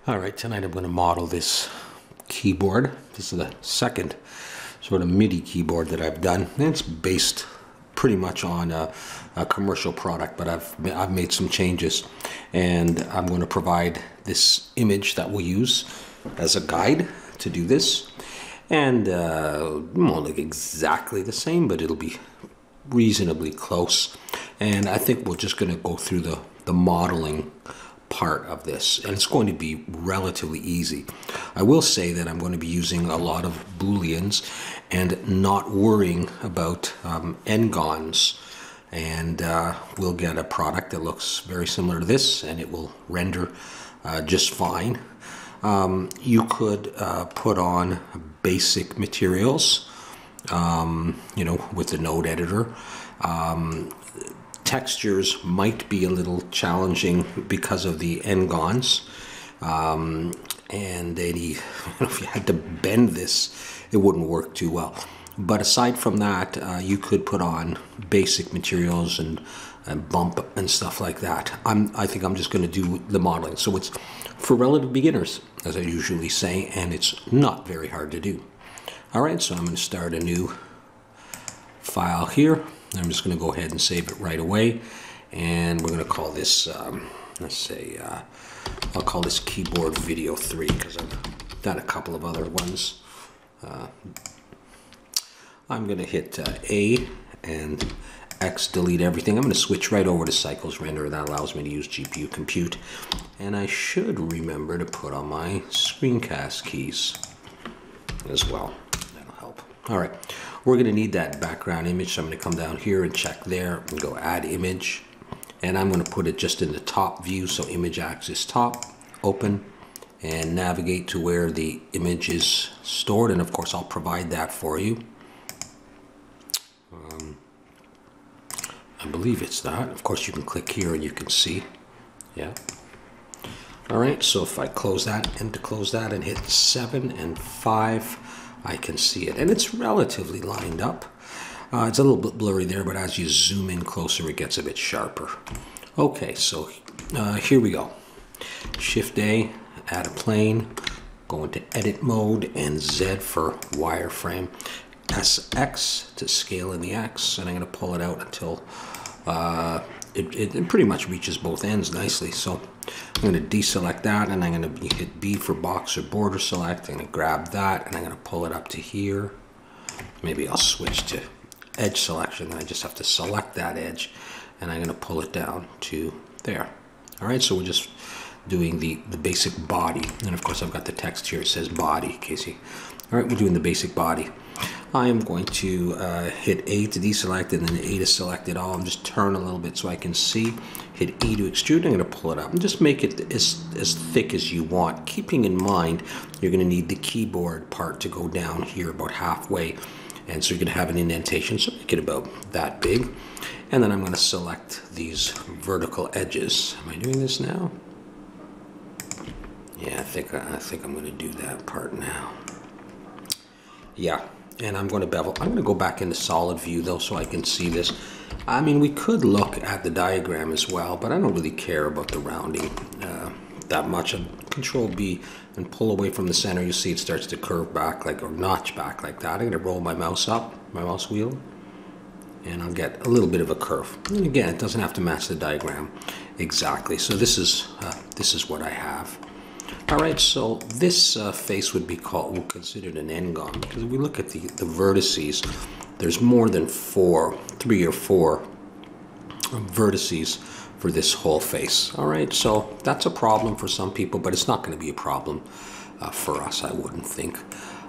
All right, tonight I'm going to model this keyboard. This is the second sort of MIDI keyboard that I've done. And it's based pretty much on a commercial product, but I've made some changes. And I'm going to provide this image that we'll use as a guide to do this. And it won't look exactly the same, but it'll be reasonably close. And I think we're just going to go through the modeling part of this, and it's going to be relatively easy. I will say that I'm going to be using a lot of Booleans and not worrying about n-gons, and we'll get a product that looks very similar to this, and it will render just fine. You could put on basic materials, you know, with the node editor. Textures might be a little challenging because of the n-gons, and if you had to bend this, it wouldn't work too well. But aside from that, you could put on basic materials and bump and stuff like that. I think I'm just going to do the modeling, so it's for relative beginners, as I usually say, and it's not very hard to do. All right, so I'm going to start a new file here. I'm just going to go ahead and save it right away, and we're going to call this, let's say, I'll call this Keyboard Video 3 because I've done a couple of other ones. I'm going to hit A and X, delete everything. I'm going to switch right over to Cycles Render. That allows me to use GPU compute, and I should remember to put on my screencast keys as well. That'll help. All right. We're going to need that background image, so I'm going to come down here and check there and go add image, and I'm going to put it just in the top view, so image axis top, open, and navigate to where the image is stored, and of course I'll provide that for you. I believe it's that. Of course you can click here and you can see. Yeah. All right, so if I close that and to close that and hit 7 and 5, I can see it, and it's relatively lined up. It's a little bit blurry there, but as you zoom in closer, it gets a bit sharper. Okay, so here we go. Shift A, add a plane, go into edit mode, and Z for wireframe. SX to scale in the X, and I'm going to pull it out until it pretty much reaches both ends nicely. So I'm going to deselect that, and I'm going to hit B for box or border select. I'm going to grab that, and I'm going to pull it up to here. Maybe I'll switch to edge selection. Then I just have to select that edge, and I'm going to pull it down to there. All right, so we're just doing the basic body, and of course I've got the text here. It says body, in case you. All right, we're doing the basic body. I am going to hit A to deselect and then A to select it all. I'm just turn a little bit so I can see. Hit E to extrude. I'm going to pull it up and just make it as thick as you want, keeping in mind you're going to need the keyboard part to go down here about halfway, and so you're going to have an indentation, so make it about that big. And then I'm going to select these vertical edges. Am I doing this now? Yeah, I think I'm going to do that part now. Yeah. And I'm going to bevel. I'm going to go back into solid view though so I can see this. I mean, we could look at the diagram as well, but I don't really care about the rounding that much. Control B and pull away from the center. You see it starts to curve back like, or notch back like that. I'm going to roll my mouse up, my mouse wheel, and I'll get a little bit of a curve. And again, it doesn't have to match the diagram exactly. So this is what I have. All right, so this face would be considered an n-gon, because if we look at the vertices, there's more than 3 or 4 vertices for this whole face. All right, so that's a problem for some people, but it's not going to be a problem for us, I wouldn't think.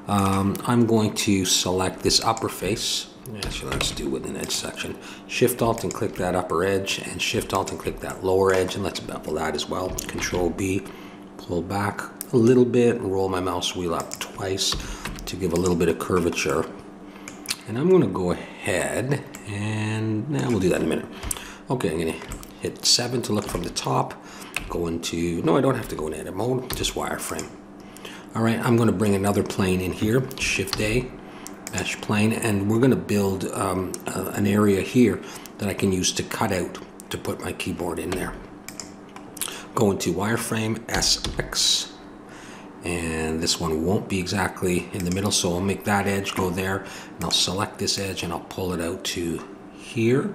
I'm going to select this upper face. Actually, let's do it with an edge section. Shift-Alt and click that upper edge, and Shift-Alt and click that lower edge, and let's bevel that as well. Control-B. Pull back a little bit and roll my mouse wheel up twice to give a little bit of curvature. And I'm going to go ahead and now we'll do that in a minute. Okay, I'm going to hit 7 to look from the top. Go into, no, I don't have to go in edit mode, just wireframe. All right, I'm going to bring another plane in here, Shift A, mesh plane, and we're going to build an area here that I can use to cut out to put my keyboard in there. Go into wireframe, SX, and this one won't be exactly in the middle, so I'll make that edge go there, and I'll select this edge and I'll pull it out to here.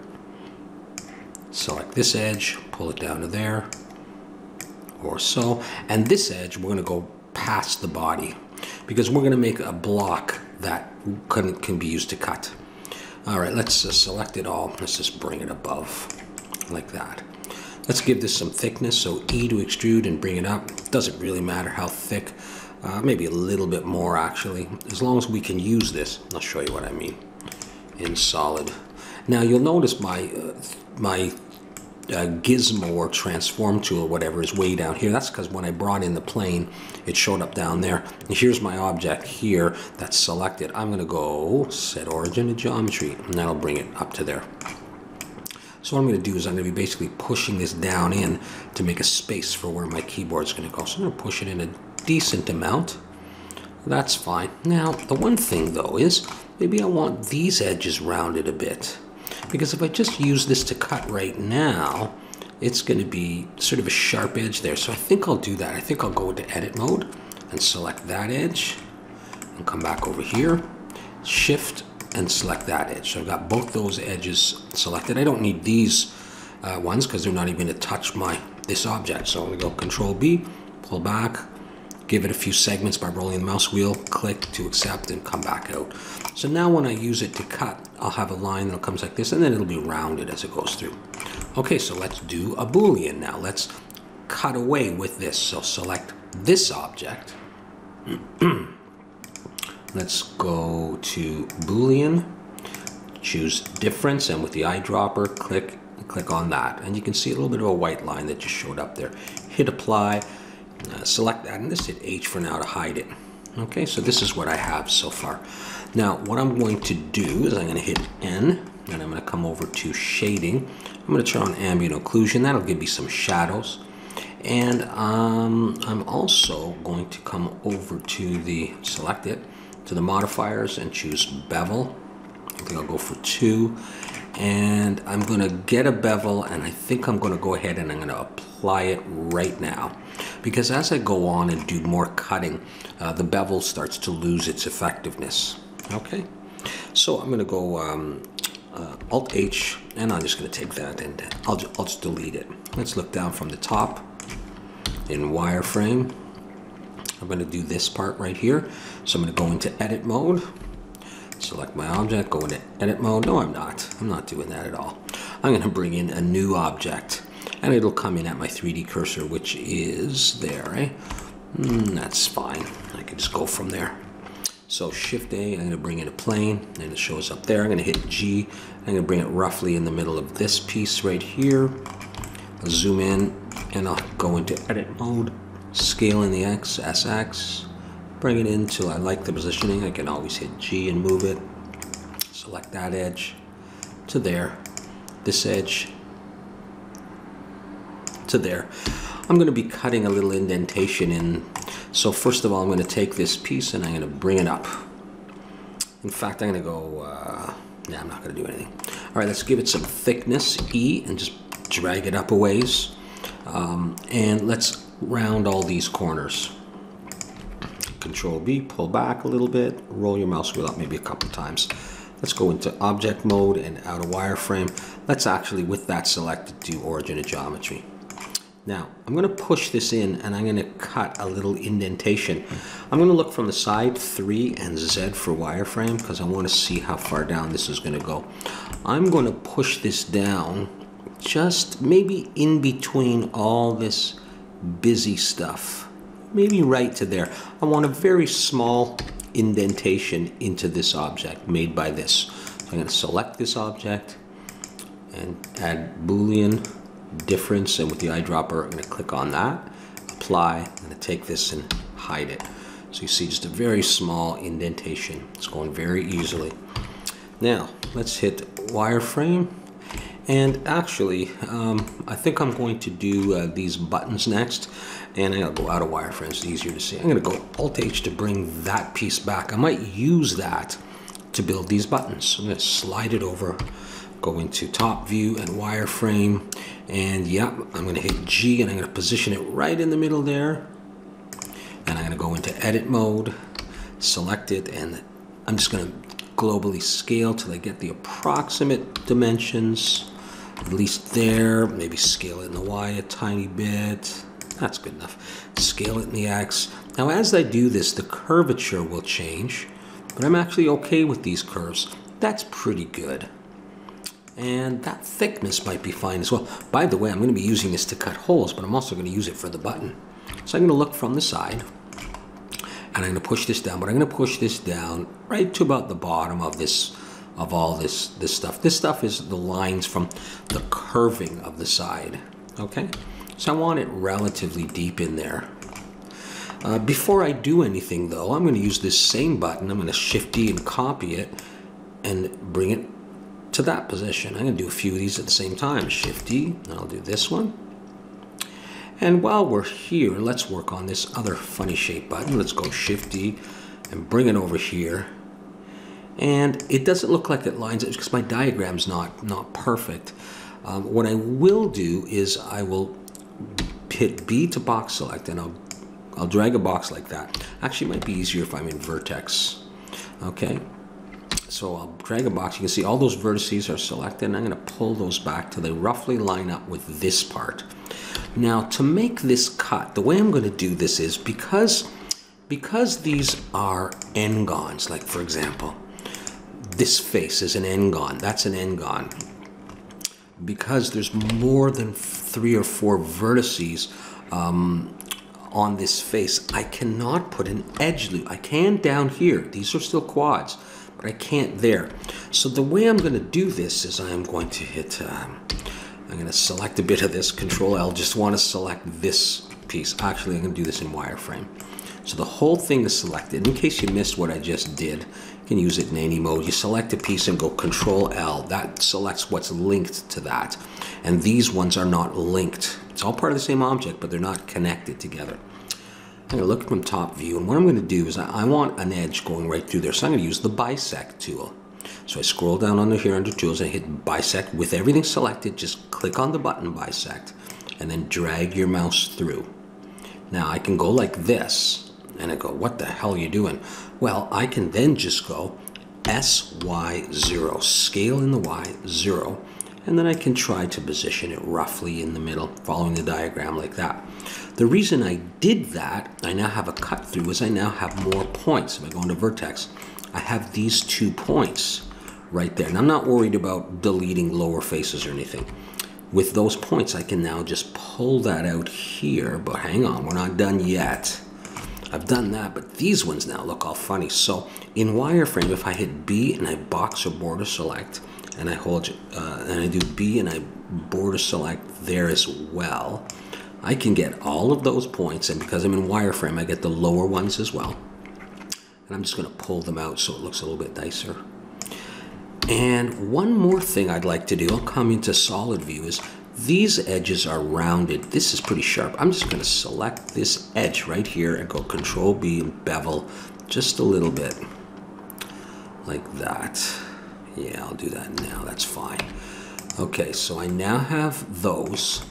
Select this edge, pull it down to there, or so. And this edge, we're gonna go past the body because we're gonna make a block that can be used to cut. All right, let's select it all. Let's just bring it above like that. Let's give this some thickness, so E to extrude and bring it up. Doesn't really matter how thick, maybe a little bit more actually, as long as we can use this. I'll show you what I mean in solid. Now you'll notice my gizmo or transform tool or whatever is way down here. That's because when I brought in the plane, it showed up down there. And here's my object here that's selected. I'm gonna go set origin to geometry, and that'll bring it up to there. So what I'm gonna do is I'm gonna be basically pushing this down in to make a space for where my keyboard's gonna go. So I'm gonna push it in a decent amount. That's fine. Now, the one thing though is, maybe I want these edges rounded a bit. Because if I just use this to cut right now, it's going to be sort of a sharp edge there. So I think I'll do that. I think I'll go into edit mode and select that edge and come back over here, shift and select that edge. So I've got both those edges selected. I don't need these ones because they're not even going to touch this object. So I'm going to go Control B, pull back, give it a few segments by rolling the mouse wheel, click to accept and come back out. So now when I use it to cut, I'll have a line that comes like this and then it'll be rounded as it goes through. Okay, so let's do a Boolean now. Let's cut away with this. So select this object. Let's go to Boolean, choose difference, and with the eyedropper, click on that. And you can see a little bit of a white line that just showed up there. Hit apply. Select that and just hit H for now to hide it. Okay, so this is what I have so far. Now what I'm going to do is I'm going to hit N and I'm going to come over to shading. I'm going to turn on ambient occlusion. That'll give me some shadows. And I'm also going to come over to select it, to the modifiers and choose bevel. I think I'll go for 2. And I'm going to get a bevel, and I think I'm going to go ahead and I'm going to apply it right now. Because as I go on and do more cutting, the bevel starts to lose its effectiveness. Okay, so I'm going to go Alt-H, and I'm just going to take that and I'll just delete it. Let's look down from the top in wireframe. I'm going to do this part right here. So I'm going to go into edit mode. Select my object, go into edit mode. No, I'm not doing that at all. I'm going to bring in a new object and it'll come in at my 3D cursor, which is there, right? That's fine. I can just go from there. So Shift A, I'm going to bring in a plane and it shows up there. I'm going to hit G. I'm going to bring it roughly in the middle of this piece right here. I'll zoom in and I'll go into edit mode, scale in the SX. Bring it in till I like the positioning. I can always hit G and move it. Select that edge to there, this edge to there. I'm going to be cutting a little indentation in. So first of all, I'm going to take this piece and I'm going to bring it up. In fact, I'm going to go, I'm not going to do anything. All right, let's give it some thickness, E, and just drag it up a ways. And let's round all these corners. Control B, pull back a little bit, roll your mouse wheel up maybe a couple times. Let's go into object mode and out of wireframe. Let's actually, with that selected, do origin of geometry. Now, I'm going to push this in and I'm going to cut a little indentation. I'm going to look from the side, 3 and Z for wireframe, because I want to see how far down this is going to go. I'm going to push this down just maybe in between all this busy stuff. Maybe right to there. I want a very small indentation into this object made by this. So I'm going to select this object and add Boolean Difference, and with the eyedropper I'm going to click on that, apply. I'm going to take this and hide it. So you see just a very small indentation. It's going very easily. Now let's hit wireframe. And actually, I think I'm going to do these buttons next. And I'm going to go out of wireframe, it's easier to see. I'm going to go Alt-H to bring that piece back. I might use that to build these buttons. I'm going to slide it over, go into top view and wireframe. And yeah, I'm going to hit G and I'm going to position it right in the middle there. And I'm going to go into edit mode, select it, and I'm just going to globally scale till I get the approximate dimensions, at least there. Maybe scale it in the Y a tiny bit. That's good enough. Scale it in the X. Now as I do this, the curvature will change, but I'm actually okay with these curves. That's pretty good. And that thickness might be fine as well. By the way, I'm going to be using this to cut holes, but I'm also going to use it for the button. So I'm going to look from the side, and I'm going to push this down, but I'm going to push this down right to about the bottom of this, of all this stuff. This stuff is the lines from the curving of the side, okay? So I want it relatively deep in there. Before I do anything though, I'm going to use this same button. I'm going to Shift D and copy it and bring it to that position. I'm going to do a few of these at the same time. Shift D, and I'll do this one. And while we're here, let's work on this other funny shape button. Let's go Shift D and bring it over here. And it doesn't look like it lines up because my diagram's not perfect. What I will do is I will hit B to box select, and I'll drag a box like that. Actually, it might be easier if I'm in vertex. Okay. So I'll drag a box. You can see all those vertices are selected, and I'm going to pull those back till they roughly line up with this part. Now, to make this cut, the way I'm going to do this is because these are n-gons, like for example, this face is an n-gon, that's an n-gon. Because there's more than 3 or 4 vertices on this face, I cannot put an edge loop. I can down here. These are still quads, but I can't there. So the way I'm going to do this is I'm going to hit, I'm going to select a bit of this, Control L, just want to select this piece. Actually, I'm going to do this in wireframe. So the whole thing is selected. In case you missed what I just did, you can use it in any mode. You select a piece and go Control L. That selects what's linked to that. And these ones are not linked. It's all part of the same object, but they're not connected together. I'm going to look from top view, and what I'm going to do is I want an edge going right through there. So I'm going to use the Bisect tool. So I scroll down under here under Tools, I hit Bisect. With everything selected, just click on the button Bisect, and then drag your mouse through. Now I can go like this, and I go, what the hell are you doing? Well, I can then just go SY0, scale in the Y, 0, and then I can try to position it roughly in the middle, following the diagram like that. The reason I did that, I now have a cut through, is I now have more points. If I go into Vertex, I have these 2 points right there. And I'm not worried about deleting lower faces or anything. With those points, I can now just pull that out here, but hang on, we're not done yet. I've done that, but these ones now look all funny. So in wireframe, if I hit B and I box or border select, and I hold, and I do B and I border select there as well, I can get all of those points, and because I'm in wireframe, I get the lower ones as well. And I'm just going to pull them out so it looks a little bit nicer. And one more thing I'd like to do, I'll come into solid view, is these edges are rounded. This is pretty sharp. I'm just going to select this edge right here and go Control B and bevel just a little bit like that. Yeah, I'll do that now. That's fine. Okay, so I now have those.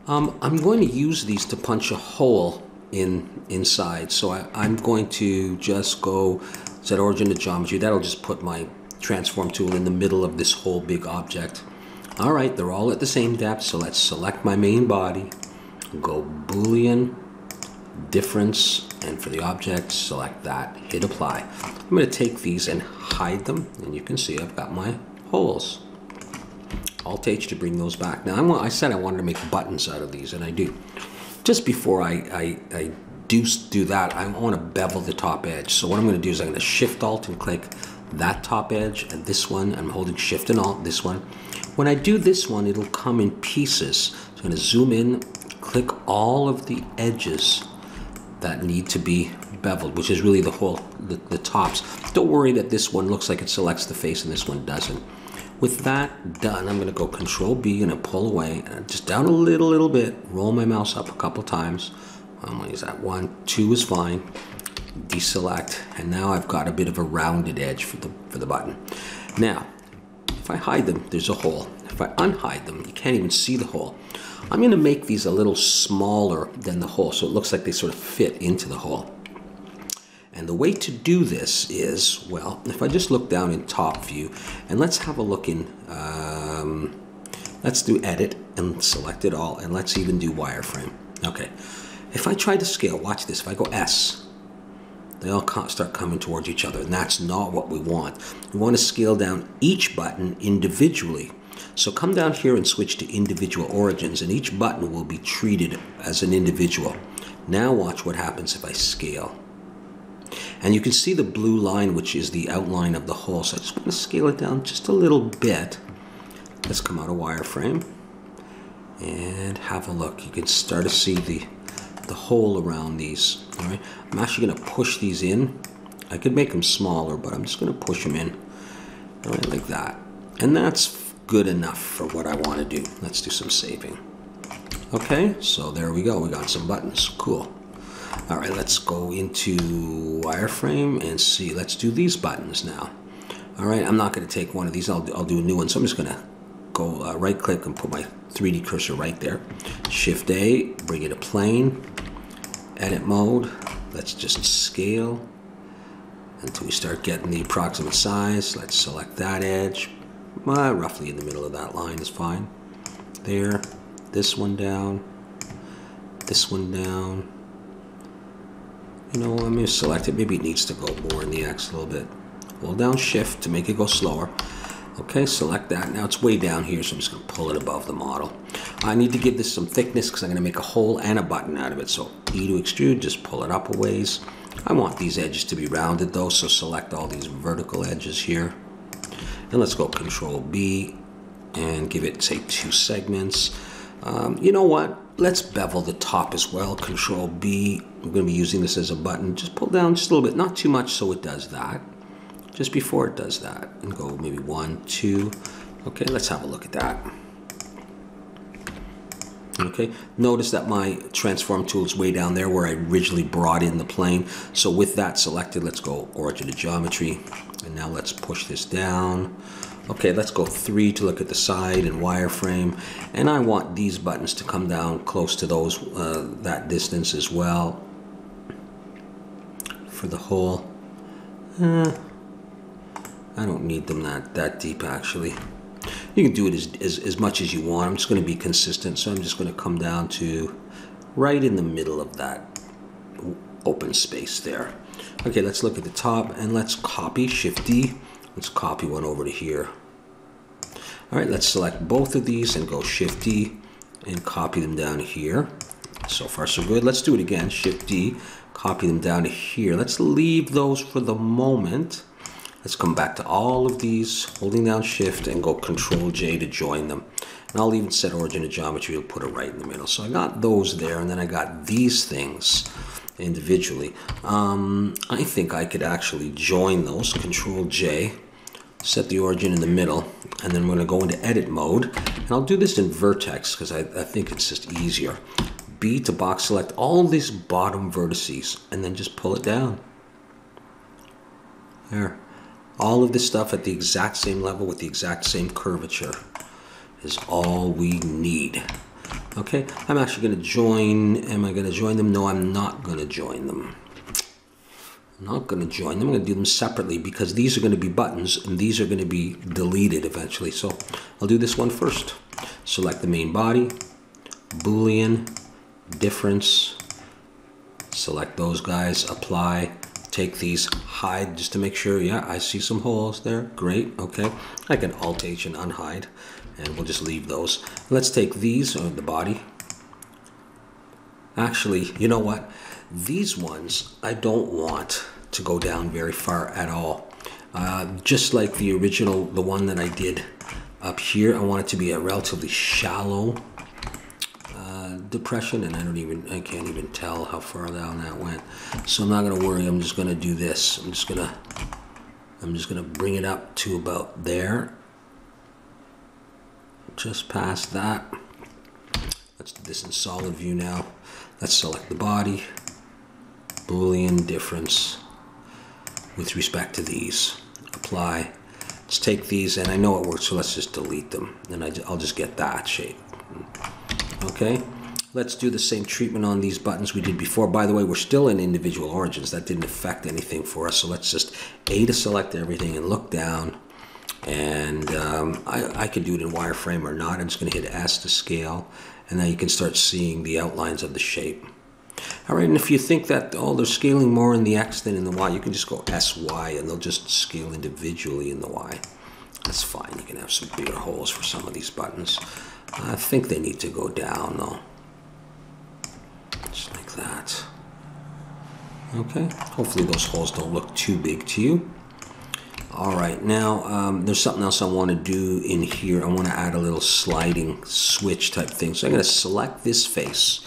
I'm going to use these to punch a hole inside. So I'm going to just go set origin to geometry. That'll just put my transform tool in the middle of this whole big object. All right, they're all at the same depth, so let's select my main body, go Boolean Difference, and for the object, select that, hit apply. I'm going to take these and hide them, and you can see I've got my holes. Alt H to bring those back. Now I said I wanted to make buttons out of these, and I do. Just before I do that, I want to bevel the top edge. So what I'm going to do is I'm going to Shift Alt and click that top edge, and this one, I'm holding Shift and Alt, this one. When I do this one, it'll come in pieces. So I'm going to zoom in, click all of the edges that need to be beveled, which is really the whole, the tops. Don't worry that this one looks like it selects the face and this one doesn't. With that done, I'm going to go Control B and I pull away, and just down a little bit, roll my mouse up a couple times. I'm going to use that 1, 2 is fine. Deselect, and now I've got a bit of a rounded edge for the button. Now, if I hide them, there's a hole. If I unhide them, you can't even see the hole. I'm going to make these a little smaller than the hole, so it looks like they sort of fit into the hole. And the way to do this is, well, if I just look down in top view, and let's have a look in, let's do edit and select it all, and let's even do wireframe. Okay, if I try to scale, watch this, if I go S, they all start coming towards each other, and that's not what we want. We want to scale down each button individually. So come down here and switch to individual origins, and each button will be treated as an individual. Now watch what happens if I scale. And you can see the blue line, which is the outline of the hole. So I just want to scale it down just a little bit. Let's come out of wireframe and have a look. You can start to see the hole around these. All right, I'm actually going to push these in. I could make them smaller, but I'm just going to push them in. All right, like that. And that's good enough for what I want to do. Let's do some saving. Okay, so there we go. We got some buttons. Cool. All right, let's go into wireframe and see. Let's do these buttons now. All right, I'm not going to take one of these. I'll do a new one. So I'm just going to go right click and put my 3D cursor right there. Shift A, bring it to plane. Edit mode. Let's just scale until we start getting the approximate size. Let's select that edge. Roughly in the middle of that line is fine. There. This one down. This one down. You know, I'm going to select it. Maybe it needs to go more in the X a little bit. Hold down Shift to make it go slower. Okay, select that. Now it's way down here, so I'm just going to pull it above the model. I need to give this some thickness because I'm going to make a hole and a button out of it. So E to extrude, just pull it up a ways. I want these edges to be rounded though, so select all these vertical edges here. And let's go Control B and give it, say, 2 segments. You know what? Let's bevel the top as well. Control B. I'm going to be using this as a button. Just pull down just a little bit, not too much, so it does that. Just before it does that, and go maybe 1, 2. Okay, let's have a look at that. Okay, notice that my transform tool is way down there where I originally brought in the plane. So with that selected, let's go origin to geometry, and now let's push this down. Okay, let's go 3 to look at the side and wireframe, and I want these buttons to come down close to those that distance as well for the hole. I don't need them that deep actually. You can do it as much as you want. I'm just going to be consistent, so I'm just going to come down to right in the middle of that open space there. Okay, let's look at the top and let's copy, Shift D. Let's copy one over to here. All right, let's select both of these and go Shift D and copy them down here. So far so good. Let's do it again, Shift D, copy them down to here. Let's leave those for the moment. Let's come back to all of these, holding down Shift and go Control J to join them. And I'll even set origin to geometry, we'll put it right in the middle. So I got those there, and then I got these things individually. I think I could actually join those, Control J, set the origin in the middle, and then we're gonna go into edit mode. And I'll do this in vertex because I think it's just easier. B to box select all these bottom vertices and then just pull it down. There. All of this stuff at the exact same level with the exact same curvature is all we need. Okay, I'm actually going to join. Am I going to join them? No, I'm not going to join them. I'm not going to join them. I'm going to do them separately because these are going to be buttons and these are going to be deleted eventually. So I'll do this one first. Select the main body, Boolean Difference, select those guys, apply. Take these, hide just to make sure. Yeah, I see some holes there. Great, okay. I can Alt-H and unhide, and we'll just leave those. Let's take these, the body. Actually, you know what? These ones, I don't want to go down very far at all. Just like the original, the one that I did up here, I want it to be a relatively shallow depression, and I can't even tell how far down that went. So I'm not gonna worry. I'm just gonna do this. I'm just gonna bring it up to about there, just past that. Let's do this in solid view now. Let's select the body, Boolean difference with respect to these. Apply. Let's take these, and I know it works, so let's just delete them, and I'll just get that shape. Okay, let's do the same treatment on these buttons we did before. By the way, we're still in individual origins. That didn't affect anything for us, so let's just A to select everything and look down. And I could do it in wireframe or not. I'm just going to hit S to scale, and now you can start seeing the outlines of the shape. All right, and if you think that, they're scaling more in the X than in the Y, you can just go SY, and they'll just scale individually in the Y. That's fine. You can have some bigger holes for some of these buttons. I think they need to go down, though. Just like that. Okay, hopefully those holes don't look too big to you. All right, now there's something else I want to do in here. I want to add a little sliding switch type thing. So I'm going to select this face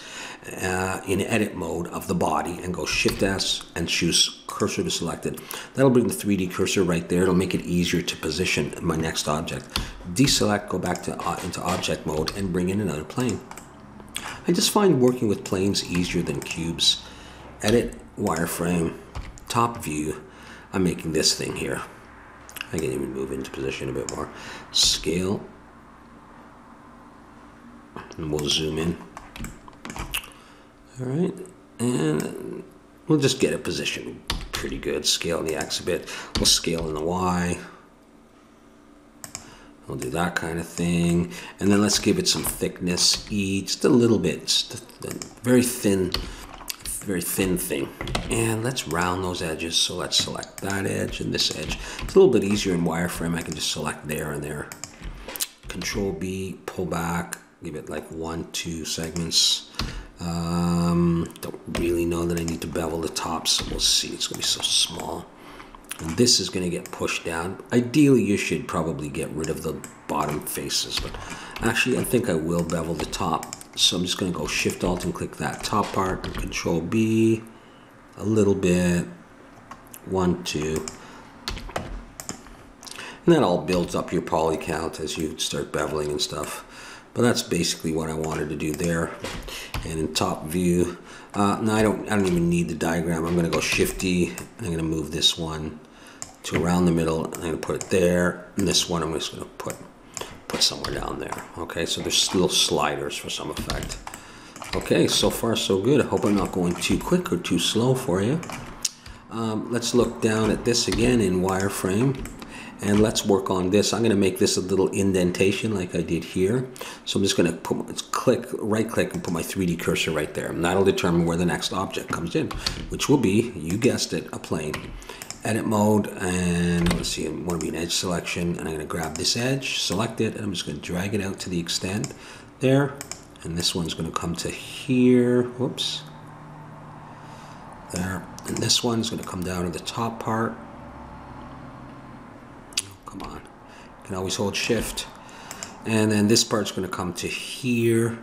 in edit mode of the body and go Shift S and choose cursor to selected. That'll bring the 3D cursor right there. It'll make it easier to position my next object. Deselect, go back to into object mode and bring in another plane. I just find working with planes easier than cubes. Edit, wireframe, top view. I'm making this thing here. I can even move into position a bit more. Scale. And we'll zoom in. All right. And we'll just get it positioned pretty good. Scale in the X a bit. We'll scale in the Y. We'll do that kind of thing. And then let's give it some thickness. E, just a little bit. Just a very thin thing. And let's round those edges. So let's select that edge and this edge. It's a little bit easier in wireframe. I can just select there and there. Control B, pull back, give it like 1, 2 segments. Don't really know that I need to bevel the top, so we'll see. It's gonna be so small. And this is gonna get pushed down. Ideally, you should probably get rid of the bottom faces, but actually I think I will bevel the top. So I'm just going to go Shift Alt and click that top part and Control B a little bit, 1, 2. And that all builds up your poly count as you start beveling and stuff. But that's basically what I wanted to do there. And in top view, no, I don't even need the diagram. I'm going to go Shift D and I'm going to move this one to around the middle. I'm going to put it there, and this one I'm just going to put somewhere down there. Okay, so there's little sliders for some effect. Okay, so far so good. I hope I'm not going too quick or too slow for you. Let's look down at this again in wireframe, and let's work on this. I'm going to make this a little indentation like I did here. So I'm just going to right click and put my 3D cursor right there, and that'll determine where the next object comes in, which will be, you guessed it, a plane. Edit mode, and let's see, I want to be an edge selection, and I'm going to grab this edge, select it, and I'm just going to drag it out to the extent there, and this one's going to come to here, whoops, there, and this one's going to come down to the top part. Oh, come on, you can always hold Shift, and then this part's going to come to here,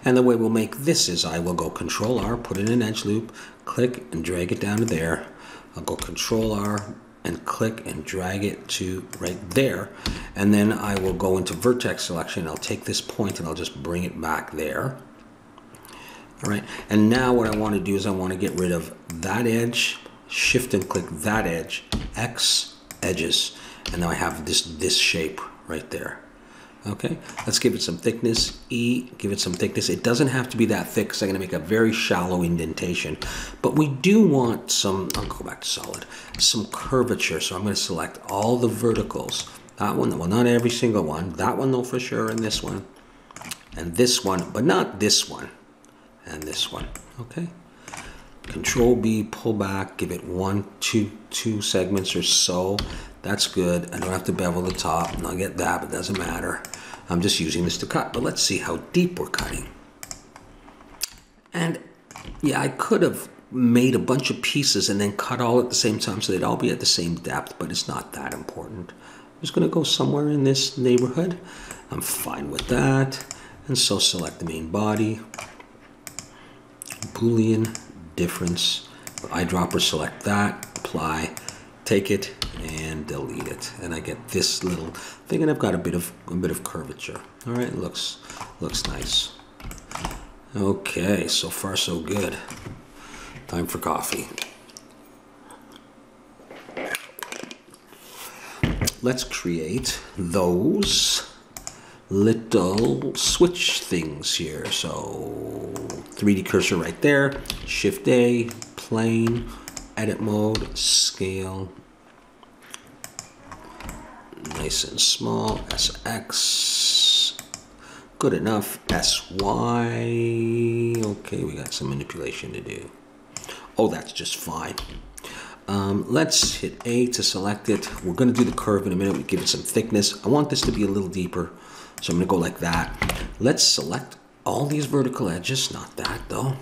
and the way we'll make this is I will go Control R, put in an edge loop, click and drag it down to there. I'll go Control R and click and drag it to right there, and then I will go into vertex selection. I'll take this point and I'll just bring it back there. All right, and now what I want to do is I want to get rid of that edge, Shift and click that edge, X edges, and now I have this shape right there. Okay, let's give it some thickness. E, give it some thickness. It doesn't have to be that thick because I'm going to make a very shallow indentation. But we do want some, I'll go back to solid, some curvature. So I'm going to select all the verticals. That one, well, not every single one. That one though for sure, and this one. And this one, but not this one. And this one, okay? Control B, pull back, give it 1, 2 segments or so. That's good. I don't have to bevel the top, and I'll get that, but it doesn't matter. I'm just using this to cut, but let's see how deep we're cutting. And yeah, I could have made a bunch of pieces and then cut all at the same time so they'd all be at the same depth, but it's not that important. I'm just gonna go somewhere in this neighborhood. I'm fine with that. And so select the main body, Boolean Difference, eyedropper, select that, apply, take it and delete it, and I get this little thing, and I've got a bit of curvature. All right, looks nice. Okay, so far so good. Time for coffee. let's create those little switch things here. So 3D cursor right there, Shift A, plane, edit mode, scale, nice and small, SX, good enough, SY, okay, we got some manipulation to do. Oh, that's just fine. Let's hit A to select it. We're going to do the curve in a minute. We give it some thickness. I want this to be a little deeper, so I'm going to go like that. Let's select all these vertical edges, not that though.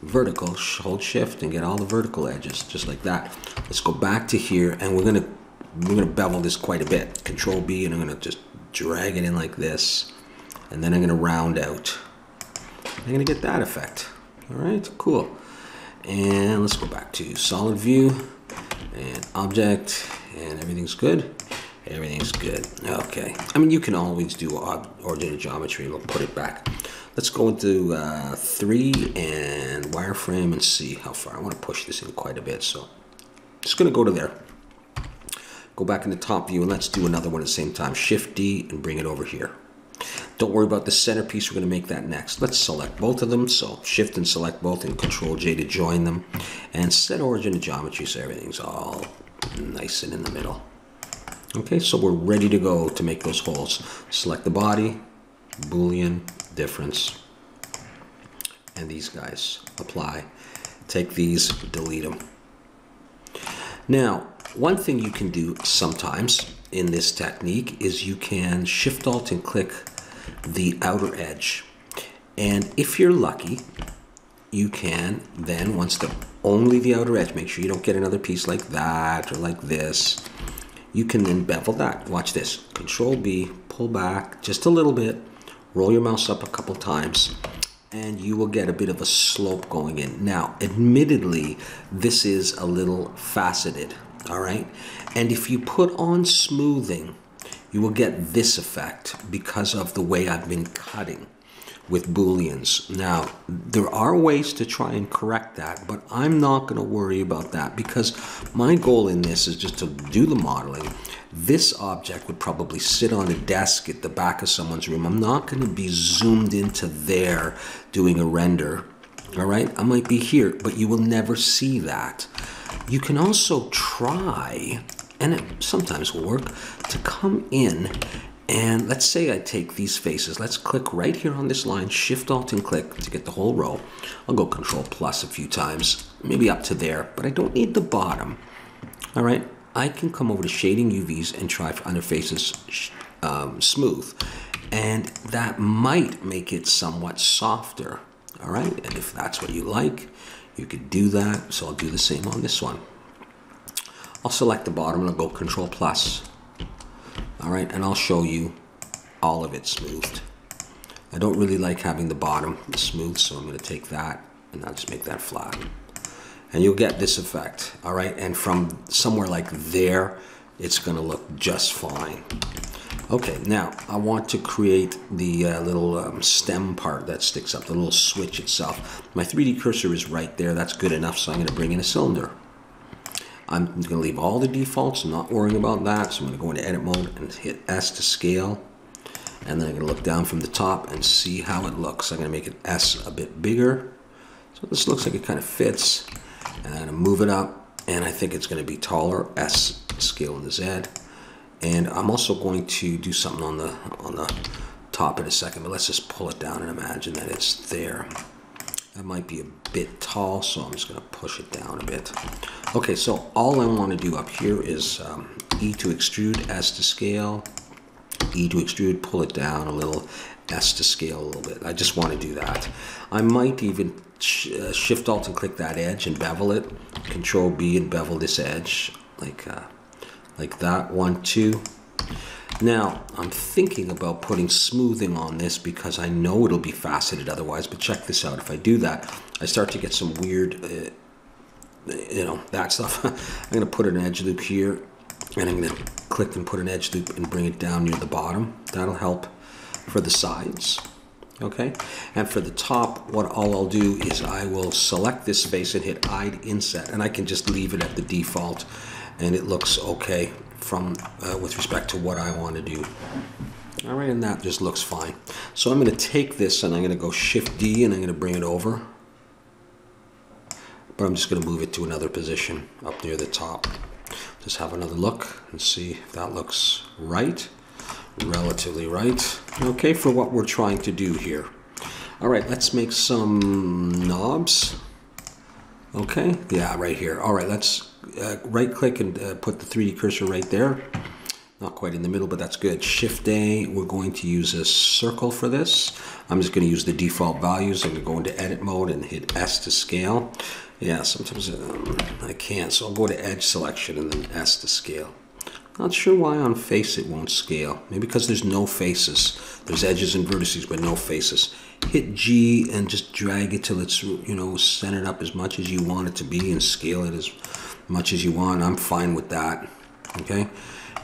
Vertical, hold shift and get all the vertical edges, just like that. Let's go back to here, and we're gonna bevel this quite a bit. Control B, and I'm gonna just drag it in like this, and then I'm gonna round out. I'm gonna get that effect. All right, cool. And let's go back to solid view and object, and everything's good. Everything's good. Okay. I mean, you can always do origin of geometry, and we'll put it back. Let's go into 3 and wireframe and see how far. I want to push this in quite a bit, so just going to go to there. Go back in the top view, and let's do another one at the same time. Shift D and bring it over here. Don't worry about the centerpiece. We're going to make that next. Let's select both of them. So Shift and select both, and Control J to join them. And set origin of geometry so everything's all nice and in the middle. Okay, so we're ready to go to make those holes. Select the body, Boolean Difference, and these guys. Apply. Take these, delete them. Now, one thing you can do sometimes in this technique is you can Shift Alt and click the outer edge. And if you're lucky, you can then, only the outer edge, make sure you don't get another piece like that or like this. You can then bevel that. Watch this. Control B, pull back just a little bit, roll your mouse up a couple times, and you will get a bit of a slope going in. Now, admittedly, this is a little faceted, all right? And if you put on smoothing, you will get this effect because of the way I've been cutting with Booleans. Now, there are ways to try and correct that, but I'm not going to worry about that because my goal in this is just to do the modeling. This object would probably sit on a desk at the back of someone's room. I'm not going to be zoomed into there doing a render. All right, I might be here, but you will never see that. You can also try, and it sometimes will work, to come in. And let's say I take these faces. Let's click right here on this line, Shift Alt and click to get the whole row. I'll go Control plus a few times, maybe up to there, but I don't need the bottom. All right, I can come over to Shading UVs and try for under faces smooth. And that might make it somewhat softer. All right, and if that's what you like, you could do that. So I'll do the same on this one. I'll select the bottom and I'll go Control plus. All right, and I'll show you all of it smoothed. I don't really like having the bottom smooth, so I'm going to take that and I'll just make that flat. And you'll get this effect, all right? And from somewhere like there, it's going to look just fine. Okay, now I want to create the little stem part that sticks up, the little switch itself. My 3D cursor is right there. That's good enough, so I'm going to bring in a cylinder. I'm going to leave all the defaults, I'm not worrying about that. So I'm going to go into edit mode and hit S to scale. And then I'm going to look down from the top and see how it looks. I'm going to make it S a bit bigger. So this looks like it kind of fits. And I'm going to move it up, and I think it's going to be taller, S scale in the Z. And I'm also going to do something on the top in a second, but let's just pull it down and imagine that it's there. That might be a bit tall, so I'm just going to push it down a bit. Okay, so all I want to do up here is E to extrude, S to scale, E to extrude, pull it down a little, S to scale a little bit. I just want to do that. I might even Shift Alt and click that edge and bevel it. Control B and bevel this edge like that. 1, 2. Now, I'm thinking about putting smoothing on this because I know it'll be faceted otherwise, but check this out. If I do that, I start to get some weird, that stuff. I'm going to put an edge loop here, and I'm going to click and put an edge loop and bring it down near the bottom. That'll help for the sides, okay? And for the top, what all I'll do is I will select this face and hit I to inset, and I can just leave it at the default, and it looks okay from with respect to what I want to do. All right, and that just looks fine. So I'm going to take this and I'm going to go Shift D and I'm going to bring it over. But I'm just going to move it to another position up near the top. Just have another look and see if that looks right. Relatively right. Okay, for what we're trying to do here. All right, let's make some knobs. Okay, yeah, right here. All right, let's right click and put the 3D cursor right there. Not quite in the middle, but that's good. Shift A, we're going to use a circle for this. I'm just going to use the default values. I'm going to go into edit mode and hit S to scale. Yeah, sometimes I can't, so I'll go to edge selection and then S to scale. Not sure why on face it won't scale. Maybe because there's no faces. There's edges and vertices but no faces. Hit G and just drag it till it's, you know, centered up as much as you want it to be and scale it as much as you want. I'm fine with that. Okay.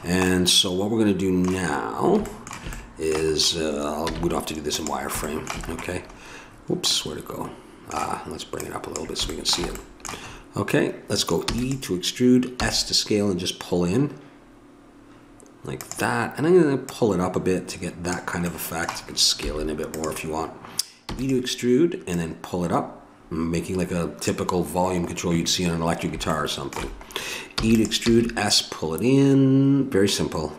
And so what we're going to do now is, we don't have to do this in wireframe, okay? Whoops, where'd it go? Let's bring it up a little bit so we can see it. Okay, let's go E to extrude, S to scale, and just pull in like that. And I'm going to pull it up a bit to get that kind of effect. You can scale in a bit more if you want. E to extrude, and then pull it up, making like a typical volume control you'd see on an electric guitar or something. E to extrude, S, pull it in, very simple.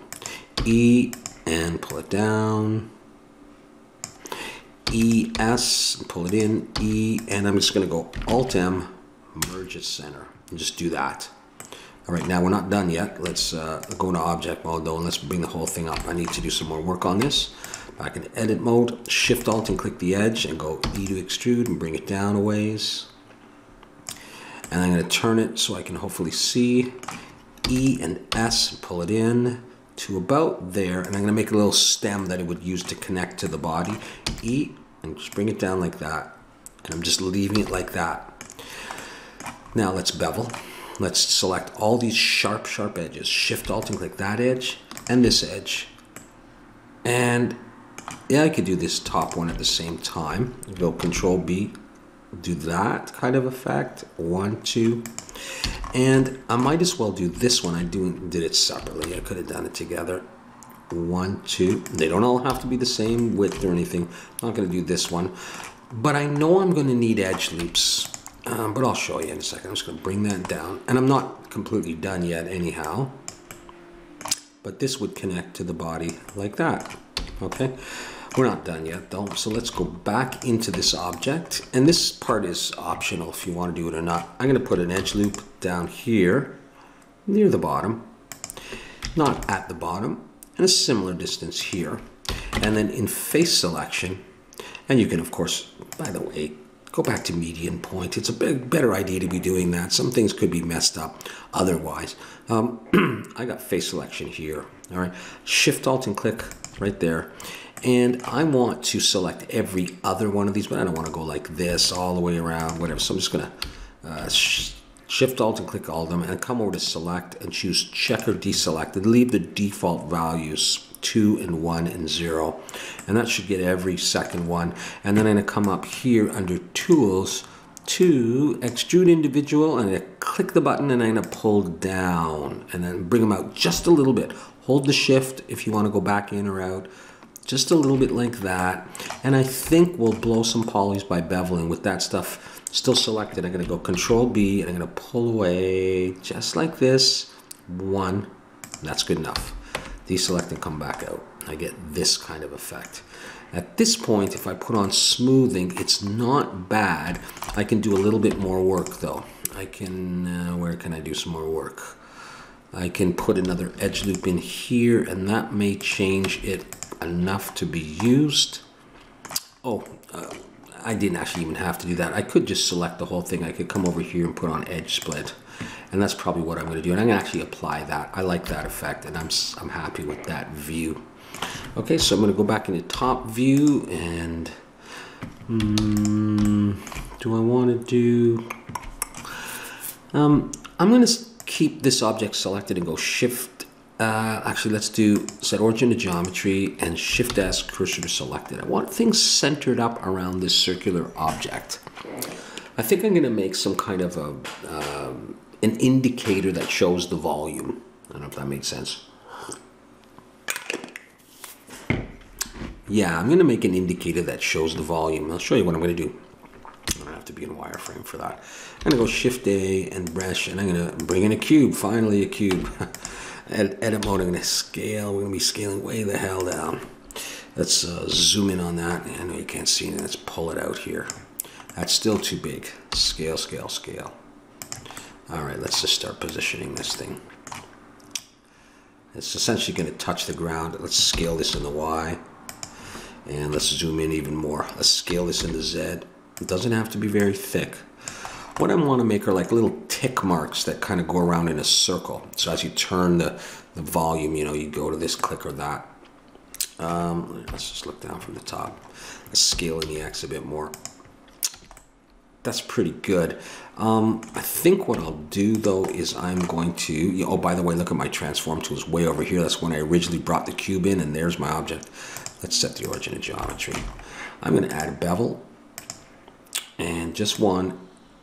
E and pull it down. E, S, pull it in, E, and I'm just gonna go Alt M, merge it center, and just do that. All right, now we're not done yet. Let's go into object mode though, and let's bring the whole thing up. I need to do some more work on this. Back in edit mode, Shift Alt and click the edge and go E to extrude and bring it down a ways. And I'm going to turn it so I can hopefully see. E and S, pull it in to about there. And I'm going to make a little stem that it would use to connect to the body. E, and just bring it down like that. And I'm just leaving it like that. Now let's bevel. Let's select all these sharp edges. Shift Alt and click that edge and this edge. And yeah, I could do this top one at the same time. Go Control B, do that kind of effect. 1, 2. And I might as well do this one. I did it separately. I could have done it together. 1, 2. They don't all have to be the same width or anything. I'm not going to do this one. But I know I'm going to need edge loops. But I'll show you in a second. I'm just going to bring that down. And I'm not completely done yet anyhow. But this would connect to the body like that. Okay, we're not done yet though, so let's go back into this object, and this part is optional if you want to do it or not. I'm going to put an edge loop down here near the bottom, not at the bottom, and a similar distance here, and then in face selection, and you can of course, by the way, go back to median point. It's a better idea to be doing that. Some things could be messed up otherwise. I got face selection here. All right, Shift Alt and click right there. And I want to select every other one of these, but I don't want to go like this all the way around, whatever. So I'm just going to Shift Alt and click all of them and come over to select and choose check or deselect and leave the default values 2 and 1 and 0. And that should get every second one. And then I'm going to come up here under tools to extrude individual, and I'm going to click the button and I'm going to pull down and then bring them out just a little bit. Hold the shift if you want to go back in or out. Just a little bit like that. And I think we'll blow some polys by beveling with that stuff still selected. I'm going to go Control B and I'm going to pull away just like this. 1. That's good enough. Deselect and come back out. I get this kind of effect. At this point, if I put on smoothing, it's not bad. I can do a little bit more work though. I can, where can I do some more work? I can put another edge loop in here, and that may change it enough to be used. Oh, I didn't actually even have to do that. I could just select the whole thing. I could come over here and put on edge split, and that's probably what I'm going to do. And I'm going to actually apply that. I like that effect, and I'm happy with that view. Okay, so I'm going to go back into top view, and do I want to do? I'm going to keep this object selected and go Shift. Actually, let's do set origin to geometry and Shift S cursor to selected. I want things centered up around this circular object. I think I'm going to make some kind of an indicator that shows the volume. All know if that makes sense. Yeah, I'm going to make an indicator that shows the volume. I'll show you what I'm going to do. I don't have to be in wireframe for that. I'm going to go Shift A and brush, and I'm going to bring in a cube. Finally, a cube. Edit mode, I'm going to scale. We're going to be scaling way the hell down. Let's zoom in on that. I know you can't see it. Let's pull it out here. That's still too big. Scale, scale, scale. All right, let's just start positioning this thing. It's essentially going to touch the ground. Let's scale this in the Y. And let's zoom in even more. Let's scale this into Z. It doesn't have to be very thick. What I want to make are like little tick marks that kind of go around in a circle. So as you turn the volume, you know, you go to this, click or that. Let's just look down from the top. Let's scale in the X a bit more. That's pretty good. I think what I'll do though is I'm going to, oh, by the way, look at my transform tools way over here. That's when I originally brought the cube in, and there's my object. Let's set the origin of geometry. I'm going to add a bevel and just one,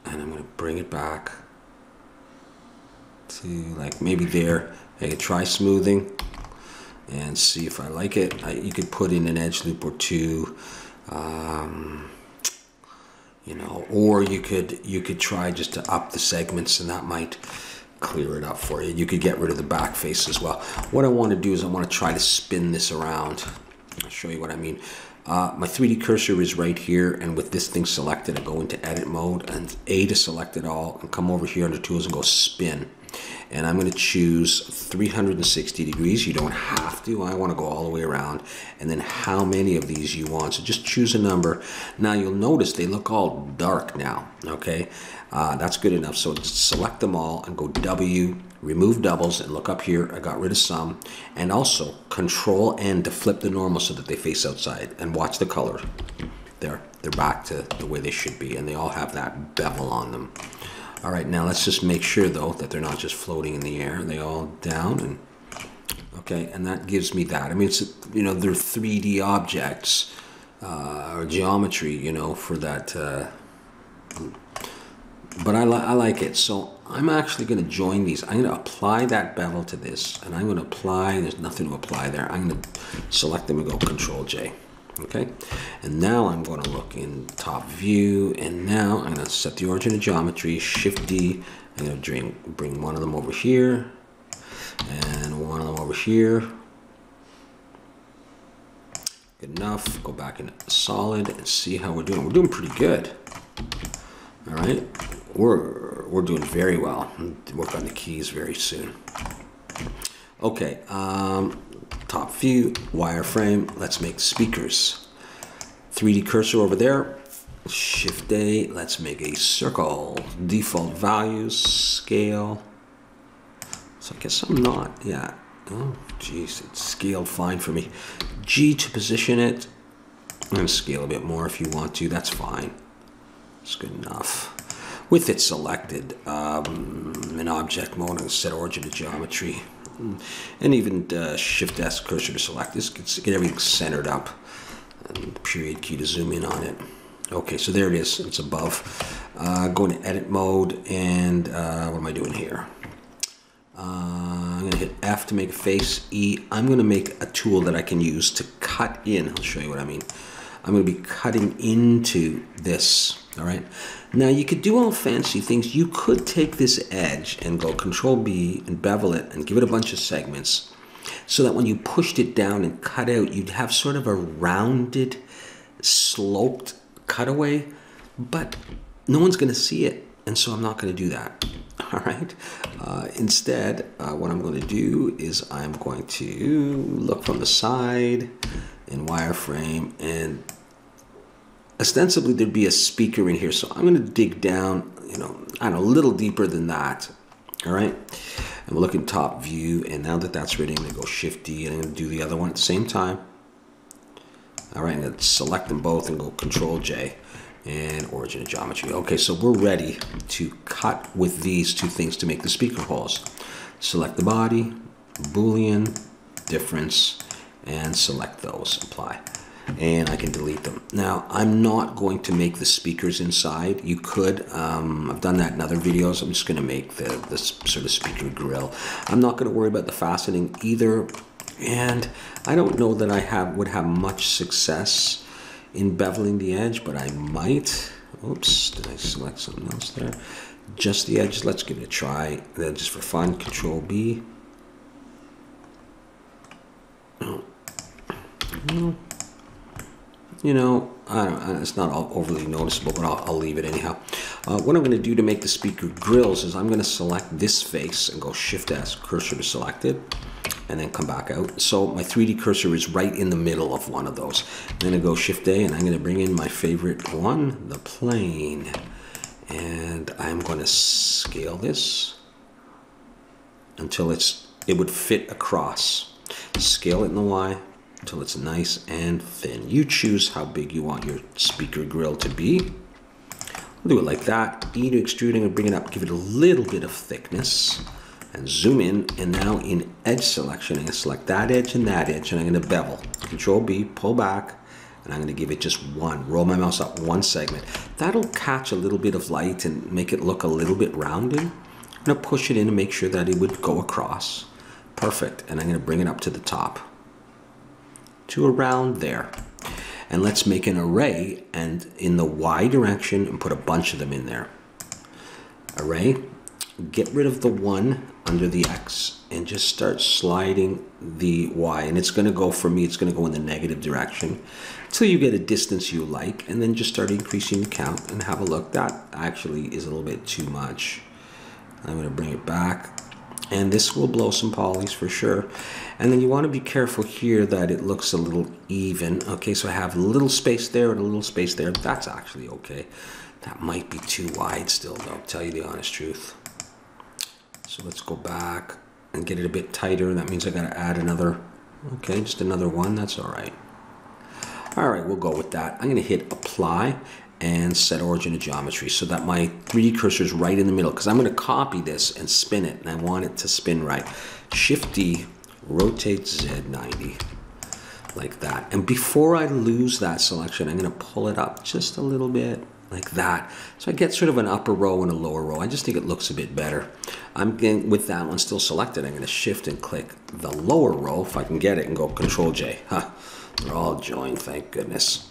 and I'm going to bring it back to like maybe there. I could try smoothing and see if I like it. You could put in an edge loop or two, you know, or you could try just to up the segments, and that might clear it up for you. You could get rid of the back face as well. What I want to do is I want to try to spin this around. I'll show you what I mean. My 3D cursor is right here, and with this thing selected, I go into edit mode and A to select it all, and come over here under tools and go spin. And I'm going to choose 360 degrees. You don't have to. I want to go all the way around. And then how many of these you want. So just choose a number. Now you'll notice they look all dark now. Okay, that's good enough. So select them all and go W, remove doubles, and look up here. I got rid of some. And also Control N to flip the normal so that they face outside. And watch the color. There, they're back to the way they should be. And they all have that bevel on them. All right, now let's just make sure though that they're not just floating in the air. They all down, and okay, and that gives me that. I mean, it's, you know, they're 3D objects or geometry, you know, for that. But I like it. So I'm actually going to join these. I'm going to apply that bevel to this, and I'm going to apply. There's nothing to apply there. I'm going to select them and go Control J. Okay, and now I'm going to look in top view, and now I'm going to set the origin of geometry, Shift D. I'm going to bring one of them over here, and one of them over here. Good enough. Go back in solid and see how we're doing. We're doing pretty good. All right, we're doing very well. Work on the keys very soon. Okay. Top view, wireframe, let's make speakers. 3D cursor over there, Shift A, let's make a circle. Default values, scale. So I guess I'm not, yeah. Oh, geez, it's scaled fine for me. G to position it, and scale a bit more if you want to, that's fine. It's good enough. With it selected, in object mode, I'm going to set origin to geometry. And even Shift S cursor to select this, get everything centered up, and period key to zoom in on it. Okay, so there it is. It's above. Go into edit mode, and what am I doing here? I'm going to hit F to make a face. E. I'm going to make a tool that I can use to cut in. I'll show you what I mean. I'm going to be cutting into this. All right. Now you could do all fancy things. You could take this edge and go Control B and bevel it and give it a bunch of segments, so that when you pushed it down and cut out, you'd have sort of a rounded, sloped cutaway. But no one's going to see it, and so I'm not going to do that. All right. Instead, what I'm going to do is I'm going to look from the side in wireframe, and ostensibly there'd be a speaker in here, so I'm going to dig down, you know, I don't know, a little deeper than that. All right, and we'll look in top view, and now that that's ready, I'm going to go Shift D, and I'm going to do the other one at the same time. All right, I'm going to select them both and go Control J, and origin of geometry. Okay, so we're ready to cut with these two things to make the speaker holes. Select the body, Boolean Difference, and select those, apply. and I can delete them. Now, I'm not going to make the speakers inside. You could. I've done that in other videos. I'm just going to make the sort of speaker grill. I'm not going to worry about the faceting either, and I don't know that I would have much success in beveling the edge, but I might. Oops, did I select something else there? Just the edge. Let's give it a try. Then just for fun, Control B. You know, it's not overly noticeable, but I'll leave it anyhow. What I'm going to do to make the speaker grills is I'm going to select this face and go Shift S, cursor to selected, and then come back out. So my 3D cursor is right in the middle of one of those. I'm going to go Shift A, and I'm going to bring in my favorite one, the plane. And I'm going to scale this until it would fit across. Scale it in the Y until it's nice and thin. You choose how big you want your speaker grill to be. I'll do it like that. E to extrude, and bring it up, give it a little bit of thickness, and zoom in. And now in edge selection, I'm going to select that edge, and I'm going to bevel. Control B, pull back, and I'm going to give it just one. Roll my mouse up one segment. That'll catch a little bit of light and make it look a little bit rounded. I'm going to push it in and make sure that it would go across. Perfect. And I'm going to bring it up to the top, to around there. And let's make an array and in the Y direction and put a bunch of them in there. Array, get rid of the 1 under the X and just start sliding the Y. And it's going to go, for me, it's going to go in the negative direction until you get a distance you like, and then just start increasing the count and have a look. That actually is a little bit too much. I'm going to bring it back. And this will blow some polys for sure. And then you want to be careful here that it looks a little even. Okay, so I have a little space there and a little space there. That's actually okay. That might be too wide still, though, tell you the honest truth. So let's go back and get it a bit tighter. That means I got to add another, okay, just another one. That's all right. All right, we'll go with that. I'm going to hit Apply and set origin to geometry so that my 3D cursor is right in the middle, because I'm going to copy this and spin it, and I want it to spin right. Shift D, rotate Z 90, like that. And before I lose that selection, I'm going to pull it up just a little bit, like that. So I get sort of an upper row and a lower row. I just think it looks a bit better. I'm getting, with that one still selected, I'm going to shift and click the lower row, if I can get it, and go Control J. Huh. They're all joined, thank goodness.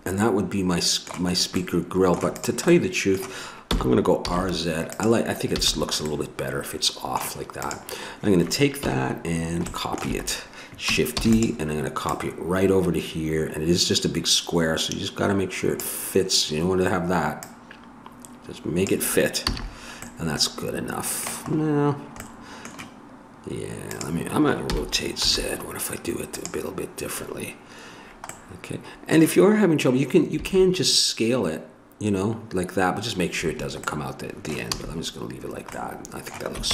And that would be my speaker grill. But to tell you the truth, I'm going to go RZ. I think it looks a little bit better if it's off like that. I'm going to take that and copy it. Shift D, and I'm going to copy it right over to here. And it is just a big square, so you just got to make sure it fits. You don't want to have that. Just make it fit, and that's good enough. Now, yeah, I'm going to rotate Z. What if I do it a little bit differently? Okay, and if you're having trouble, you can just scale it, you know, like that, but just make sure it doesn't come out at the end. But I'm just going to leave it like that. I think that looks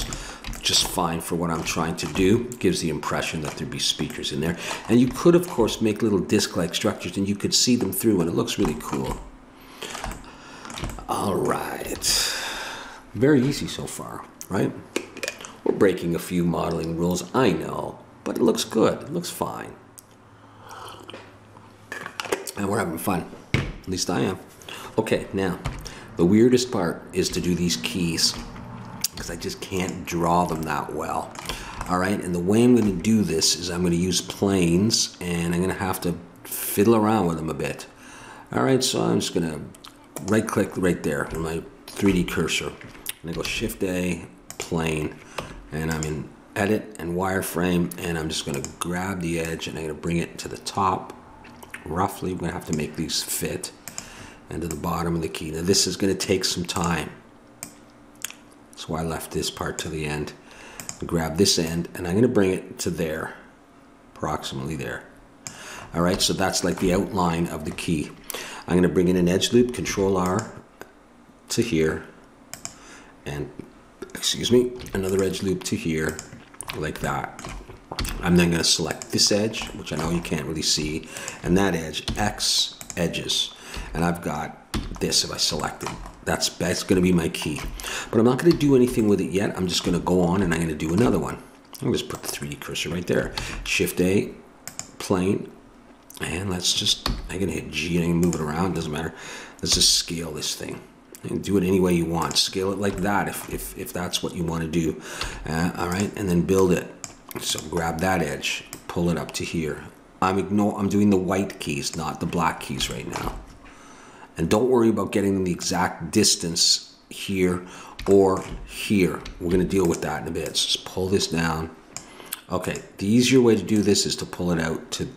just fine for what I'm trying to do. It gives the impression that there'd be speakers in there. And you could, of course, make little disc-like structures, and you could see them through, and it looks really cool. All right. Very easy so far, right? We're breaking a few modeling rules, I know, but it looks good. It looks fine. And we're having fun. At least I am. Okay, now, the weirdest part is to do these keys, because I just can't draw them that well. All right, and the way I'm going to do this is I'm going to use planes, and I'm going to have to fiddle around with them a bit. All right, so I'm just going to right-click right there in my 3D cursor. I'm going to go Shift-A, plane, and I'm in Edit and Wireframe, and I'm just going to grab the edge, and I'm going to bring it to the top. Roughly, we're going to have to make these fit, and to the bottom of the key. Now this is going to take some time. That's why I left this part to the end. Grab this end, and I'm going to bring it to there, approximately there. All right, so that's like the outline of the key. I'm going to bring in an edge loop, Control R to here, and excuse me, another edge loop to here, like that. I'm then going to select this edge, which I know you can't really see, and that edge, X edges. And I've got this if I select it. That's going to be my key. But I'm not going to do anything with it yet. I'm just going to go on and I'm going to do another one. I'll just put the 3D cursor right there. Shift A, plane, And let's just, I'm gonna hit G and I can move it around, doesn't matter. Let's just scale this thing. And do it any way you want. Scale it like that if that's what you want to do. All right, and then build it. So grab that edge, pull it up to here. I'm doing the white keys, not the black keys right now. And don't worry about getting the exact distance here or here. We're going to deal with that in a bit. So just pull this down. Okay, the easier way to do this is to pull it out to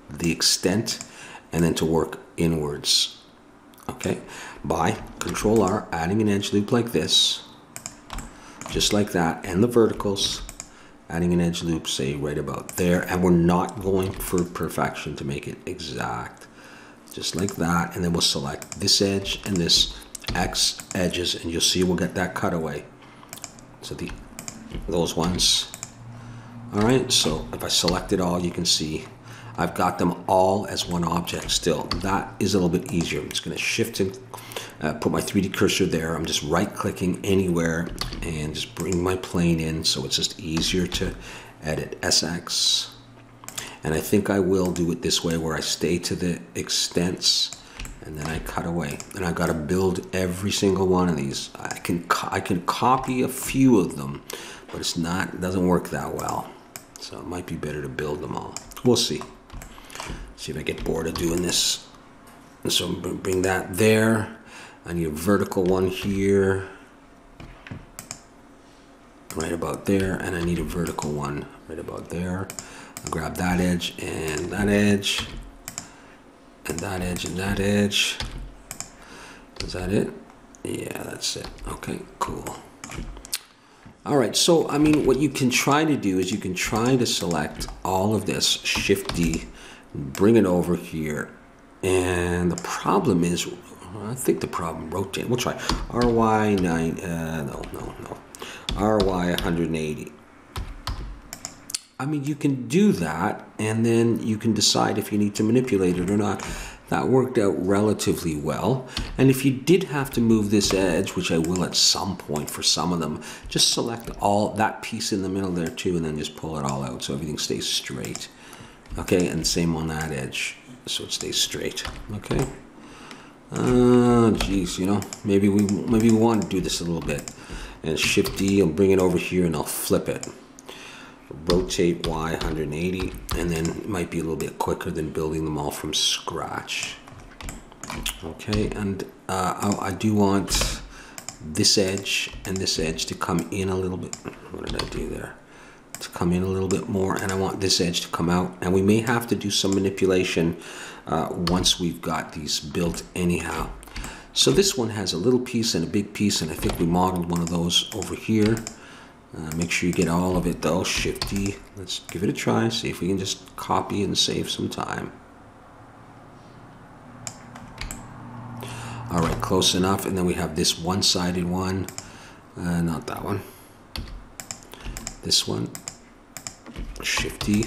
the extent and then to work inwards. Okay, by Control R, adding an edge loop like this, just like that, and the verticals, adding an edge loop, say right about there, and we're not going for perfection to make it exact, just like that, and then we'll select this edge and this X edges, and you'll see we'll get that cutaway. So those ones. All right, so if I select it all, you can see I've got them all as one object still. That is a little bit easier. I'm just going to shift and put my 3D cursor there. I'm just right clicking anywhere and just bring my plane in so it's just easier to edit. SX. And I think I will do it this way where I stay to the extents and then I cut away. And I've got to build every single one of these. I can copy a few of them, but it doesn't work that well. So it might be better to build them all. We'll see. See if I get bored of doing this. And so bring that there. I need a vertical one here, right about there, and I need a vertical one right about there. I'll grab that edge and that edge, and that edge and that edge. Is that it? Yeah, that's it. Okay, cool. All right, so I mean, what you can try to do is you can try to select all of this, Shift D, bring it over here, and the problem is, I think the problem, rotate, we'll try RY 9, no, RY 180. I mean, you can do that, and then you can decide if you need to manipulate it or not. That worked out relatively well, and if you did have to move this edge, which I will at some point for some of them, just select all that piece in the middle there too, and then just pull it all out so everything stays straight. Okay, and same on that edge, so it stays straight. Okay. Geez, you know, maybe we want to do this a little bit. And Shift D, I'll bring it over here and I'll flip it. Rotate Y 180, and then it might be a little bit quicker than building them all from scratch. Okay, and I do want this edge and this edge to come in a little bit. What did I do there? To come in a little bit more, and I want this edge to come out, and we may have to do some manipulation once we've got these built anyhow. So this one has a little piece and a big piece, and I think we modeled one of those over here. Make sure you get all of it though. Shift D, let's give it a try, see if we can just copy and save some time. All right, close enough, and then we have this one-sided one, not that one, this one. Shift D.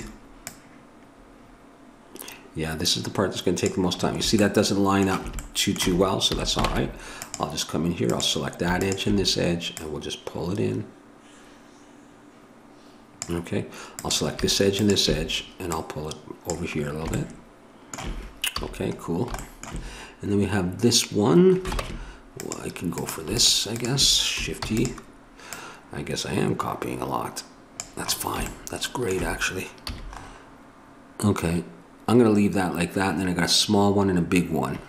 Yeah, this is the part that's going to take the most time. You see that doesn't line up too well, so that's all right. I'll just come in here, I'll select that edge and this edge, and we'll just pull it in. Okay, I'll select this edge and this edge, and I'll pull it over here a little bit. Okay, cool. And then we have this one. Well, I can go for this, I guess. Shift D. I guess I am copying a lot. That's fine. That's great, actually. Okay, I'm gonna leave that like that, and then I got a small one and a big one.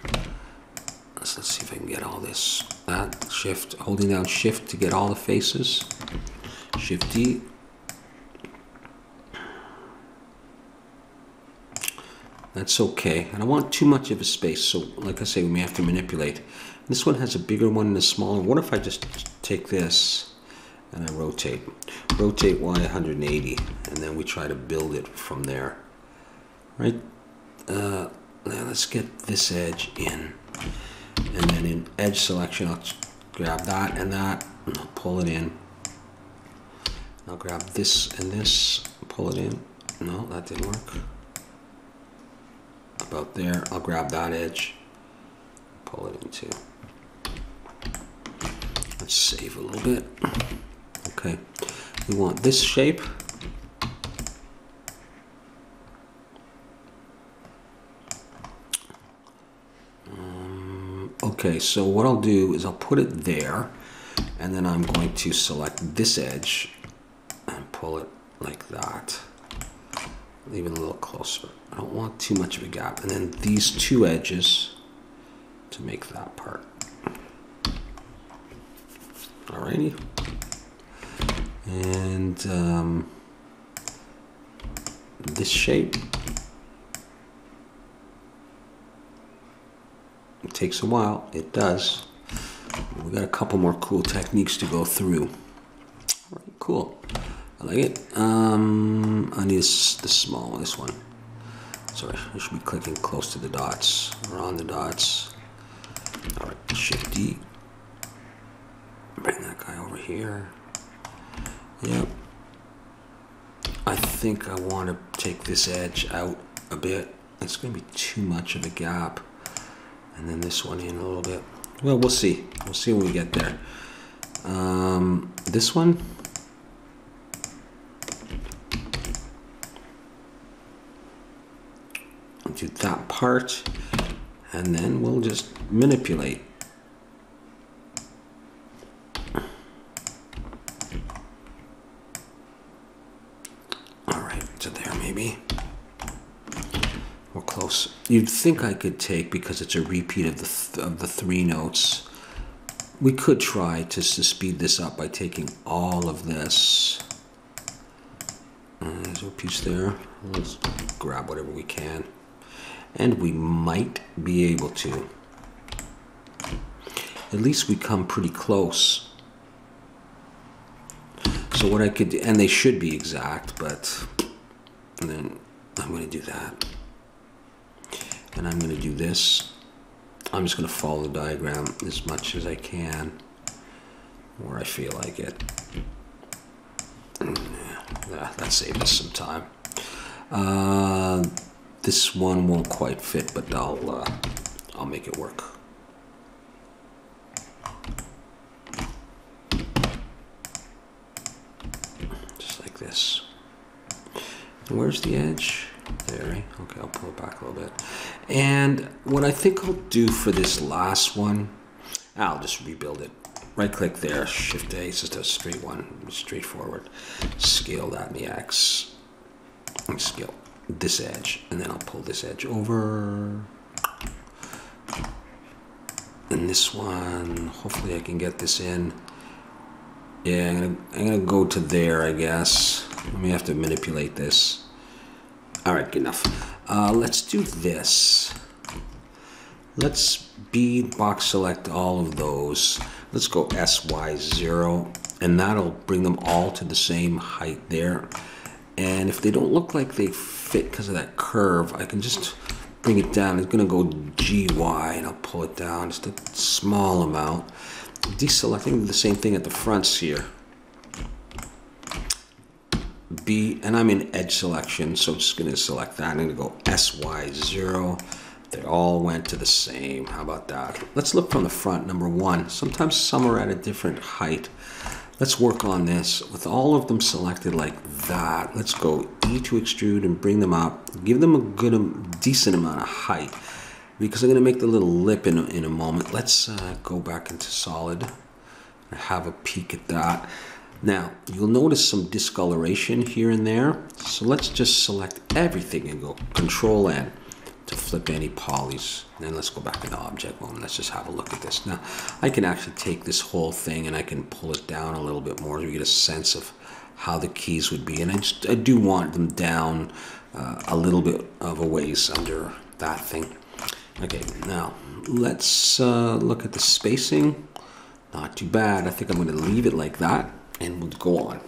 So let's see if I can get all this. That Shift, holding down Shift to get all the faces. Shift D. That's okay. I don't want too much of a space, so like I say, we may have to manipulate. This one has a bigger one and a smaller. What if I just take this and I rotate? Rotate Y 180, and then we try to build it from there. Right? Now let's get this edge in. And then in edge selection, I'll grab that, and I'll pull it in. I'll grab this and this, pull it in. No, that didn't work. About there, I'll grab that edge, pull it in too. Let's save a little bit. Okay, we want this shape. Okay, so what I'll do is I'll put it there, and then I'm going to select this edge and pull it like that. Leave it a little closer. I don't want too much of a gap. And then these two edges to make that part. Alrighty. And this shape. It takes a while. It does. We got a couple more cool techniques to go through. All right, cool. I like it. I need the small one, this one. Sorry, I should be clicking close to the dots, or on the dots. All right, Shift D. Bring that guy over here. Yep. I think I want to take this edge out a bit. It's going to be too much of a gap. And then this one in a little bit. Well, we'll see. We'll see when we get there. This one. I'll do that part. And then we'll just manipulate. All right, to there maybe. We're close. You'd think I could take, because it's a repeat of the three notes, we could try to speed this up by taking all of this. There's a piece there. Let's grab whatever we can. And we might be able to. At least we come pretty close. So what I could do, and they should be exact, but and then I'm going to do that. And I'm going to do this. I'm just going to follow the diagram as much as I can where I feel like it. Yeah, that saved us some time. This one won't quite fit, but I'll make it work. Just like this. And where's the edge? There, right? Okay, I'll pull it back a little bit. And what I think I'll do for this last one, I'll just rebuild it. Right click there, Shift A, it's just a straight one, straightforward. Scale that in the X. And scale this edge, and then I'll pull this edge over. And this one, hopefully I can get this in. Yeah, I'm gonna go to there, I guess. I may have to manipulate this. All right, good enough. Let's do this. Let's bead box select all of those. Let's go SY0, and that'll bring them all to the same height there. And if they don't look like they fit because of that curve, I can just bring it down. It's gonna go GY, and I'll pull it down just a small amount. Deselecting the same thing at the fronts here. B, and I'm in edge selection, so I'm just going to select that. I'm going to go SY0. They all went to the same. How about that? Let's look from the front, number one. Sometimes some are at a different height. Let's work on this. With all of them selected like that, let's go E to extrude and bring them up. Give them a decent amount of height, because I'm going to make the little lip in a moment. Let's go back into solid and have a peek at that. Now, you'll notice some discoloration here and there. So let's just select everything and go Control N to flip any polys. And then let's go back into object mode and let's just have a look at this. Now, I can actually take this whole thing and I can pull it down a little bit more so you get a sense of how the keys would be. And I do want them down a little bit of a ways under that thing. Okay, now let's look at the spacing. Not too bad. I think I'm going to leave it like that. And we'll go on.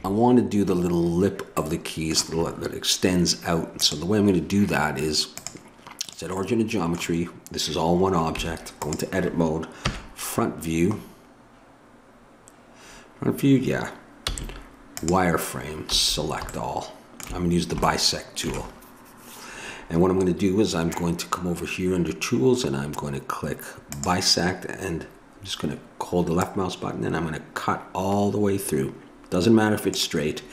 I want to do the little lip of the keys that extends out. So the way I'm going to do that is set origin and geometry. This is all one object. Go into edit mode. Front view. Front view, yeah. Wireframe, select all. I'm going to use the bisect tool. And what I'm going to do is I'm going to come over here under tools and I'm going to click bisect, and I'm just going to hold the left mouse button and I'm going to cut all the way through. Doesn't matter if it's straight.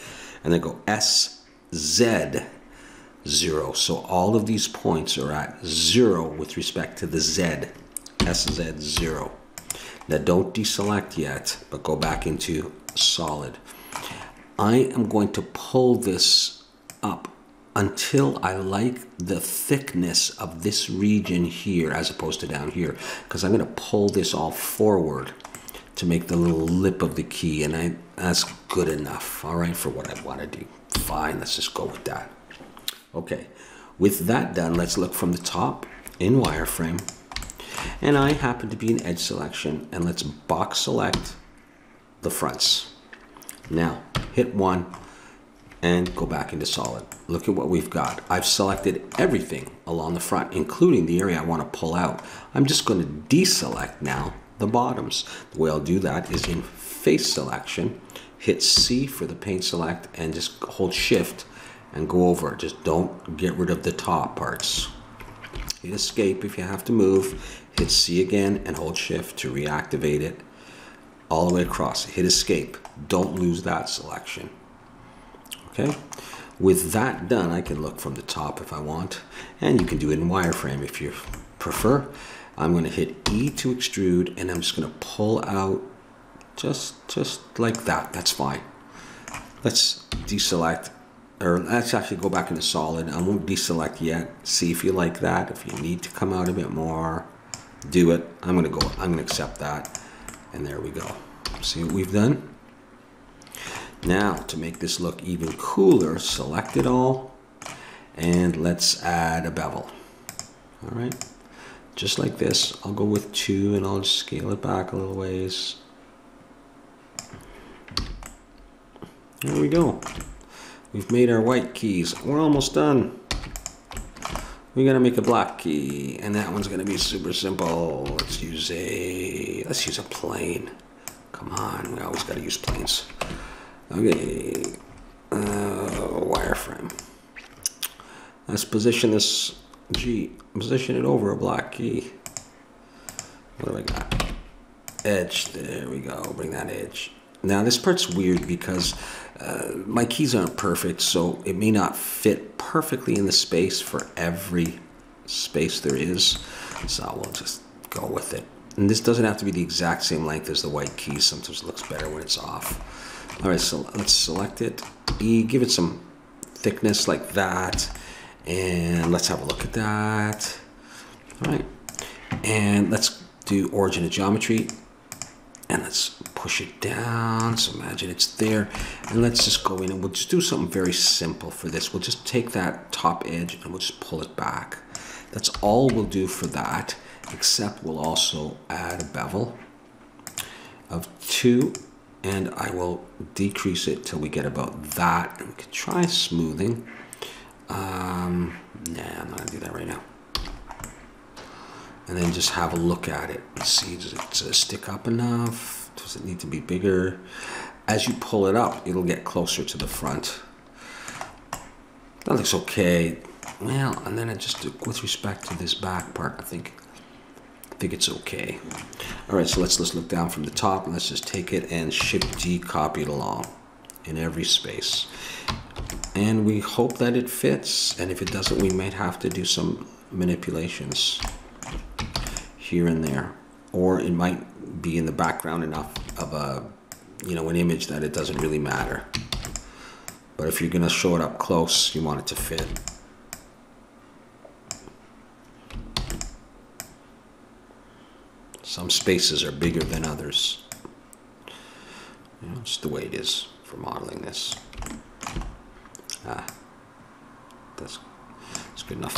And then go SZ0. 0. So all of these points are at 0 with respect to the Z. SZ 0. Now don't deselect yet, but go back into solid. I am going to pull this up until I like the thickness of this region here as opposed to down here, because I'm going to pull this all forward to make the little lip of the key, and that's good enough, all right, for what I want to do. Fine, let's just go with that. Okay, with that done, let's look from the top in wireframe. And I happen to be in edge selection, and let's box select the fronts. Now hit 1 and go back into solid. Look at what we've got. I've selected everything along the front, including the area I want to pull out. I'm just going to deselect now the bottoms. The way I'll do that is in face selection, hit C for the paint select, and just hold shift and go over. Just don't get rid of the top parts. Hit escape if you have to move. Hit C again and hold shift to reactivate it all the way across. Hit escape. Don't lose that selection. Okay. With that done, I can look from the top if I want, and you can do it in wireframe if you prefer. I'm going to hit E to extrude, and I'm just going to pull out just like that. That's fine. Let's deselect, or let's actually go back into solid. I won't deselect yet. See if you like that. If you need to come out a bit more, do it. I'm going to accept that, and there we go. See what we've done? Now to make this look even cooler, select it all, and let's add a bevel. All right, just like this. I'll go with 2, and I'll just scale it back a little ways. There we go. We've made our white keys. We're almost done. We're gonna make a black key, and that one's gonna be super simple. Let's use a plane. Come on, we always gotta use planes. Okay, wireframe. Let's position this position it over a black key. What do I got? Edge, there we go, bring that edge. Now this part's weird because my keys aren't perfect, so it may not fit perfectly in the space for every space there is. So we'll just go with it. And this doesn't have to be the exact same length as the white keys. Sometimes it looks better when it's off. All right, so let's select it. E, give it some thickness like that. And let's have a look at that. All right, and let's do origin of geometry. And let's push it down, so imagine it's there. And let's just go in and we'll just do something very simple for this. We'll just take that top edge and we'll just pull it back. That's all we'll do for that, except we'll also add a bevel of 2, and I will decrease it till we get about that. And we could try smoothing. Nah, I'm not gonna do that right now. And then just have a look at it and see, does it stick up enough? Does it need to be bigger? As you pull it up, it'll get closer to the front. That looks okay. Well, and then it just, with respect to this back part, I think it's okay. All right, so let's look down from the top, and let's just take it and Shift D, copy it along in every space. And we hope that it fits, and if it doesn't, we might have to do some manipulations here and there, or it might be in the background enough of an image that it doesn't really matter. But if you're gonna show it up close, you want it to fit. Some spaces are bigger than others. It's the way it is for modeling this. That's good enough.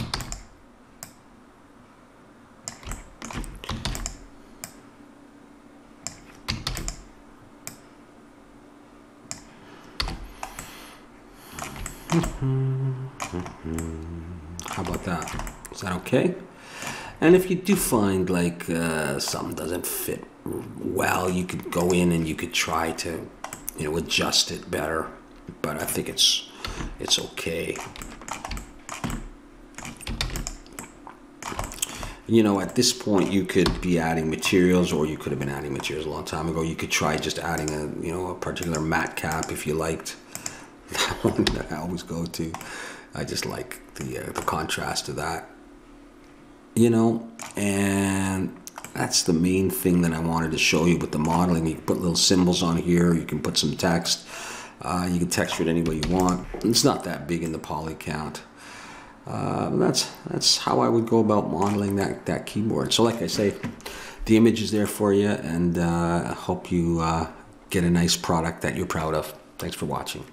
How about that? Is that okay? And if you do find like something doesn't fit well, you could go in and you could try to, adjust it better. But I think it's okay. At this point, you could be adding materials, or you could have been adding materials a long time ago. You could try just adding a particular matte cap if you liked. that one that I always go to. I just like the contrast of that, you know, and that's the main thing that I wanted to show you with the modeling. You can put little symbols on here, you can put some text, you can texture it any way you want. It's not that big in the poly count. That's how I would go about modeling that keyboard. So like I say, the image is there for you, and I hope you get a nice product that you're proud of. Thanks for watching.